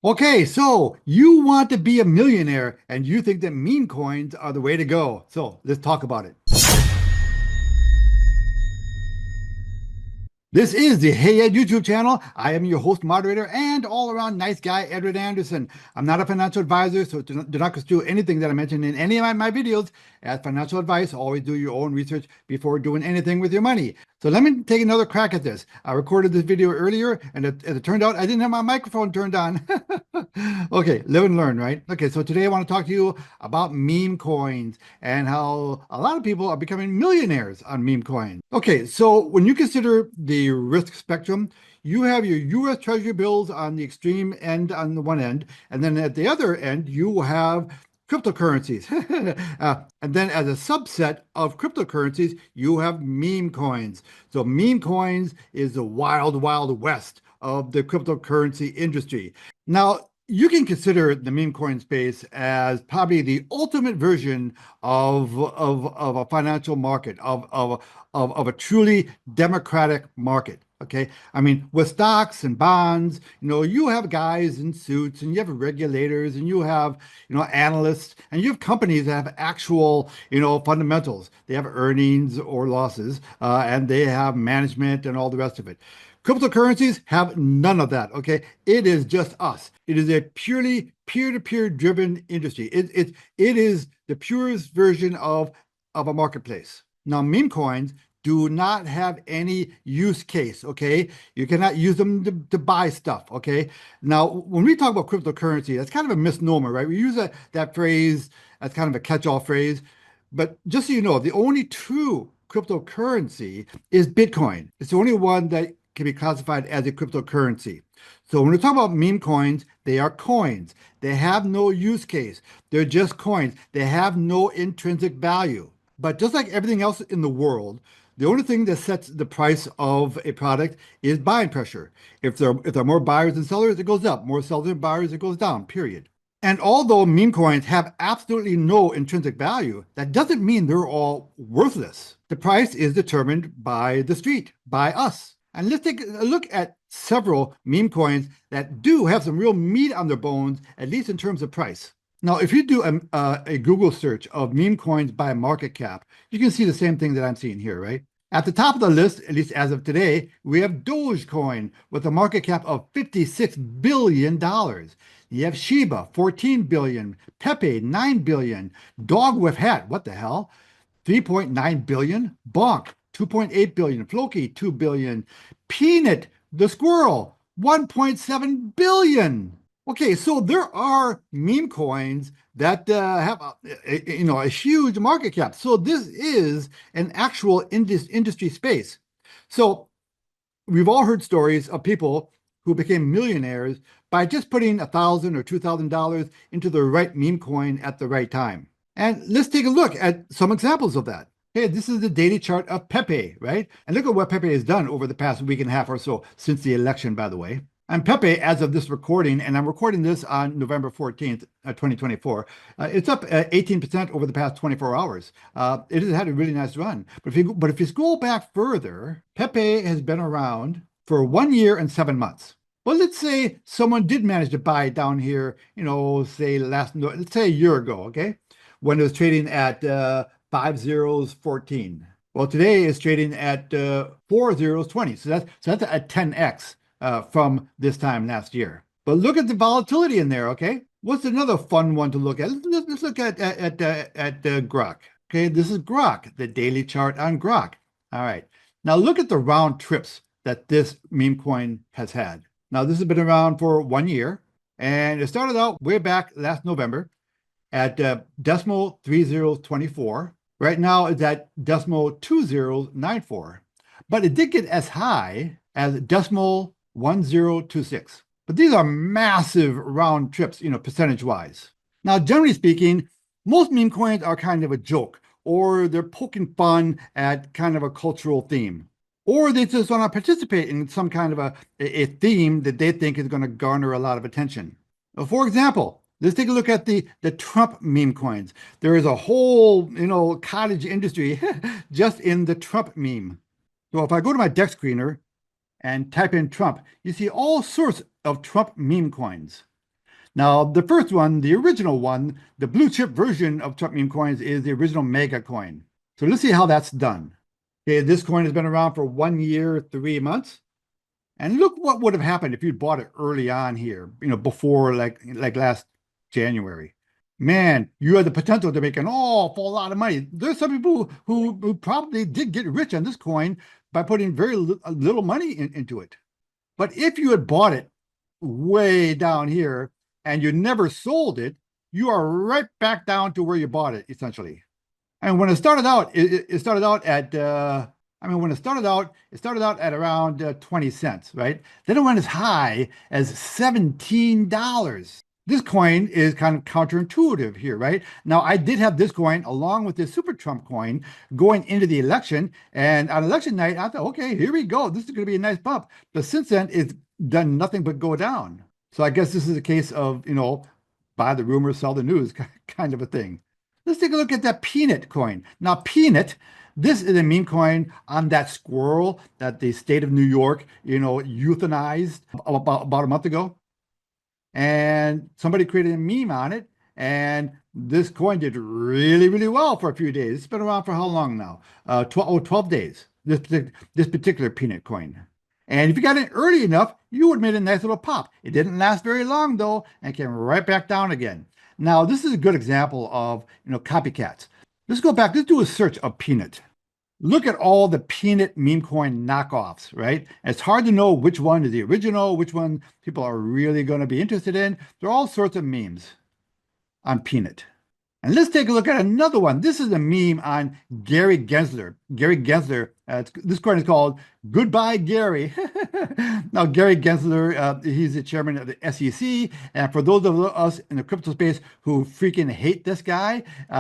Okay, so you want to be a millionaire and you think that meme coins are the way to go. So let's talk about it. This is the Hey Ed YouTube channel. I am your host, moderator, and all around nice guy, Edward Anderson. I'm not a financial advisor, so do not construe anything that I mention in any of my videos as financial advice. Always do your own research before doing anything with your money. So let me take another crack at this. I recorded this video earlier, and as it turned out, I didn't have my microphone turned on. Okay, live and learn, right? Okay, so today I want to talk to you about meme coins and how a lot of people are becoming millionaires on meme coins. Okay, so when you consider the risk spectrum, you have your US Treasury bills on the extreme end on the one end, and then at the other end, you have cryptocurrencies. And then as a subset of cryptocurrencies, you have meme coins. So meme coins is the wild, wild west of the cryptocurrency industry. Now, you can consider the meme coin space as probably the ultimate version of a financial market, of a truly democratic market. Okay. I mean, with stocks and bonds, you have guys in suits and you have regulators and you have, analysts and you have companies that have actual, fundamentals. They have earnings or losses, and they have management and all the rest of it. Cryptocurrencies have none of that. Okay. It is just us. It is a purely peer-to-peer driven industry. It is the purest version of a marketplace. Now, meme coins do not have any use case, okay? You cannot use them to buy stuff, okay? Now, when we talk about cryptocurrency, that's kind of a misnomer, right? We use that phrase as kind of a catch-all phrase. But just so you know, the only true cryptocurrency is Bitcoin. It's the only one that can be classified as a cryptocurrency. So when we talk about meme coins, they are coins. They have no use case. They're just coins. They have no intrinsic value. But just like everything else in the world, the only thing that sets the price of a product is buying pressure. If there are more buyers than sellers, it goes up. More sellers than buyers, it goes down, period. And although meme coins have absolutely no intrinsic value, that doesn't mean they're all worthless. The price is determined by the street, by us. And let's take a look at several meme coins that do have some real meat on their bones, at least in terms of price. Now, if you do a Google search of meme coins by market cap, you can see the same thing that I'm seeing here, right? At the top of the list, at least as of today, we have Dogecoin with a market cap of $56 billion. You have Shiba, 14 billion, Pepe, 9 billion, Dog with Hat, what the hell? 3.9 billion, Bonk, 2.8 billion, Floki, 2 billion, Peanut, the squirrel, 1.7 billion. Okay, so there are meme coins that have a huge market cap. So this is an actual industry space. So we've all heard stories of people who became millionaires by just putting $1,000 or $2,000 into the right meme coin at the right time. And let's take a look at some examples of that. Hey, this is the daily chart of Pepe, right? And look at what Pepe has done over the past week and a half or so since the election, by the way. And Pepe, as of this recording, and I'm recording this on November 14th, 2024, it's up 18% over the past 24 hours. It has had a really nice run. But if you scroll back further, Pepe has been around for 1 year and 7 months. Well, let's say someone did manage to buy it down here, let's say a year ago, okay? When it was trading at 5 zeros 14. Well, today it's trading at 4 zeros 20. So that's a 10x. From this time last year. But look at the volatility in there, okay? What's another fun one to look at? Let's look at Grok. Okay, this is Grok, the daily chart on Grok. All right. Now look at the round trips that this meme coin has had. Now this has been around for 1 year, and it started out way back last November at decimal 3024. Right now it's at decimal 2094. But it did get as high as decimal 1026. But these are massive round trips, percentage-wise. Now, generally speaking, most meme coins are kind of a joke, or they're poking fun at kind of a cultural theme, or they just want to participate in some kind of a theme that they think is going to garner a lot of attention. For example, let's take a look at the Trump meme coins. There is a whole, cottage industry just in the Trump meme. So if I go to my deck screener and type in Trump, you see all sorts of Trump meme coins. Now, the first one, the original one, the blue chip version of Trump meme coins is the original Mega coin. So let's see how that's done. Okay, this coin has been around for 1 year, 3 months. And look what would have happened if you'd bought it early on here, before like last January. Man, you had the potential to make an awful lot of money. There's some people who probably did get rich on this coin by putting very little money into it. But if you had bought it way down here and you never sold it, you are right back down to where you bought it, essentially. And when it started out, it started out at when it started out at around 20 cents, right? Then it went as high as $17. This coin is kind of counterintuitive here, right? Now, I did have this coin along with this Super Trump coin going into the election. And on election night, I thought, okay, here we go. This is going to be a nice bump. But since then, it's done nothing but go down. So I guess this is a case of, buy the rumor, sell the news kind of a thing. Let's take a look at that Peanut coin. Now, Peanut, this is a meme coin on that squirrel that the state of New York, euthanized about a month ago. And somebody created a meme on it. And this coin did really, really well for a few days. It's been around for how long now? 12 days, this particular Peanut coin. And if you got in early enough, you would have made a nice little pop. It didn't last very long, though, and came right back down again. Now, this is a good example of, copycats. Let's go back. Let's do a search of Peanut. Look at all the Peanut meme coin knockoffs, right? It's hard to know which one is the original, which one people are really going to be interested in. There are all sorts of memes on Peanut. And let's take a look at another one. This is a meme on Gary Gensler. Gary Gensler, this coin is called Goodbye Gary. Now, Gary Gensler, he's the chairman of the SEC. And for those of us in the crypto space who freaking hate this guy, he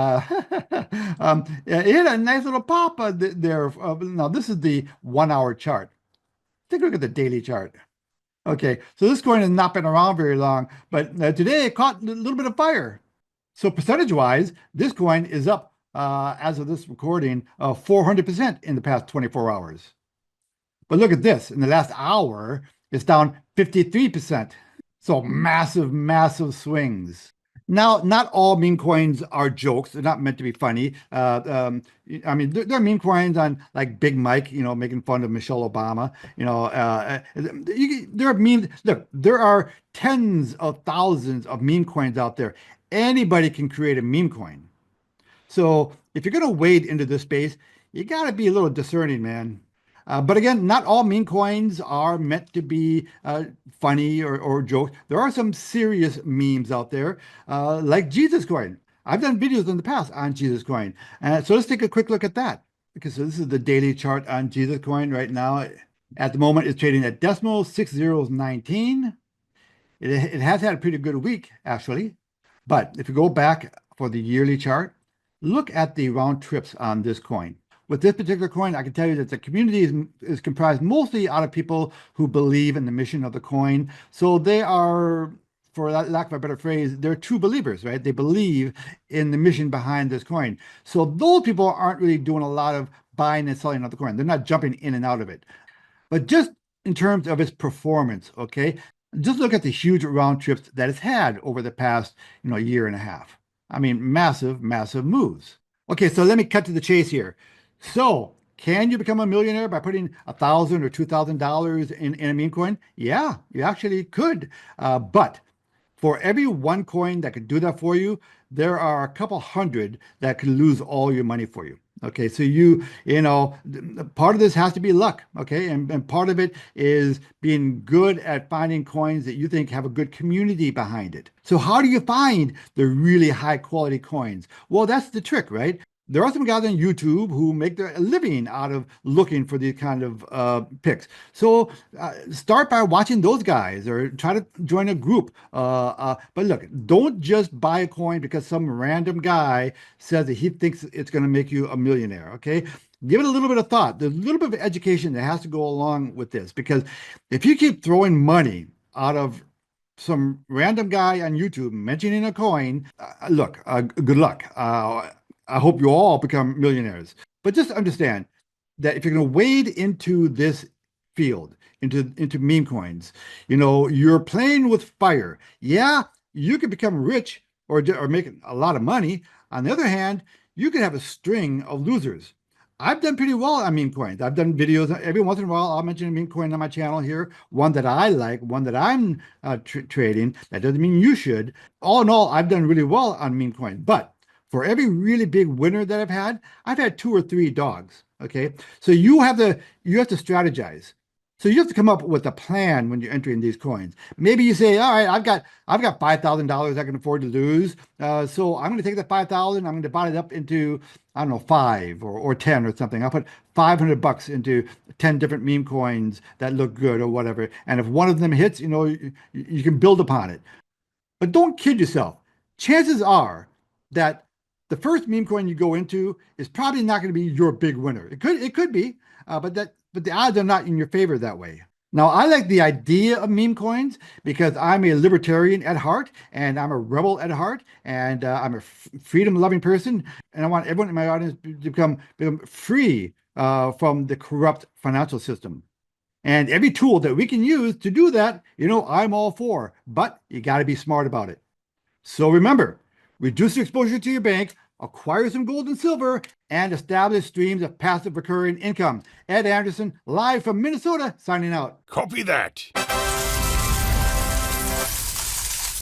had a nice little pop there. Now, this is the 1 hour chart. Take a look at the daily chart. Okay, so this coin has not been around very long, but today it caught a little bit of fire. So percentage-wise, this coin is up, as of this recording, 400% in the past 24 hours. But look at this. In the last hour, it's down 53%. So massive, massive swings. Now, not all meme coins are jokes. They're not meant to be funny. There are meme coins on like Big Mike, making fun of Michelle Obama. There are memes. Look, there are tens of thousands of meme coins out there. Anybody can create a meme coin. So if you're going to wade into this space, you got to be a little discerning, man. But again, not all meme coins are meant to be funny or jokes. There are some serious memes out there, like Jesus coin. I've done videos in the past on Jesus coin. So let's take a quick look at that. Because this is the daily chart on Jesus coin right now. At the moment, it's trading at decimal 6019. It has had a pretty good week, actually. But if you go back for the yearly chart, look at the round trips on this coin. With this particular coin, I can tell you that the community is comprised mostly out of people who believe in the mission of the coin. So they are, for lack of a better phrase, they're true believers, right? They believe in the mission behind this coin. So those people aren't really doing a lot of buying and selling of the coin. They're not jumping in and out of it. But just in terms of its performance, okay, just look at the huge round trips that it's had over the past, year and a half. I mean, massive, massive moves. Okay, so let me cut to the chase here. So, can you become a millionaire by putting $1,000 or $2,000 in a meme coin? Yeah, you actually could. But for every one coin that could do that for you, there are a couple hundred that could lose all your money for you. Okay, so part of this has to be luck, okay? And part of it is being good at finding coins that you think have a good community behind it. So how do you find the really high quality coins? Well, that's the trick, right? There are some guys on YouTube who make their living out of looking for these kind of picks. So start by watching those guys or try to join a group. But look, don't just buy a coin because some random guy says that he thinks it's going to make you a millionaire, okay? Give it a little bit of thought. There's a little bit of education that has to go along with this, because if you keep throwing money out of some random guy on YouTube mentioning a coin, good luck. I hope you all become millionaires. But just understand that if you're going to wade into this field, into meme coins, you're playing with fire. Yeah, you can become rich or make a lot of money. On the other hand, you can have a string of losers. I've done pretty well on meme coins. I've done videos every once in a while. I'll mention a meme coin on my channel here, one that I like, one that I'm trading. That doesn't mean you should. All in all, I've done really well on meme coin. But for every really big winner that I've had 2 or 3 dogs. Okay, so you have to strategize. So you have to come up with a plan when you're entering these coins. Maybe you say, all right, I've got $5,000 I can afford to lose. So I'm going to take that 5,000. I'm going to divide it up into, I don't know, 5 or 10 or something. I'll put $500 into 10 different meme coins that look good or whatever. And if one of them hits, you can build upon it. But don't kid yourself. Chances are that the first meme coin you go into is probably not going to be your big winner. It could be, but the odds are not in your favor that way. Now, I like the idea of meme coins because I'm a libertarian at heart and I'm a rebel at heart and I'm a freedom-loving person, and I want everyone in my audience to become free from the corrupt financial system. And every tool that we can use to do that, I'm all for, but you got to be smart about it. So remember, reduce your exposure to your bank, acquire some gold and silver, and establish streams of passive recurring income. Ed Anderson, live from Minnesota, signing out. Copy that.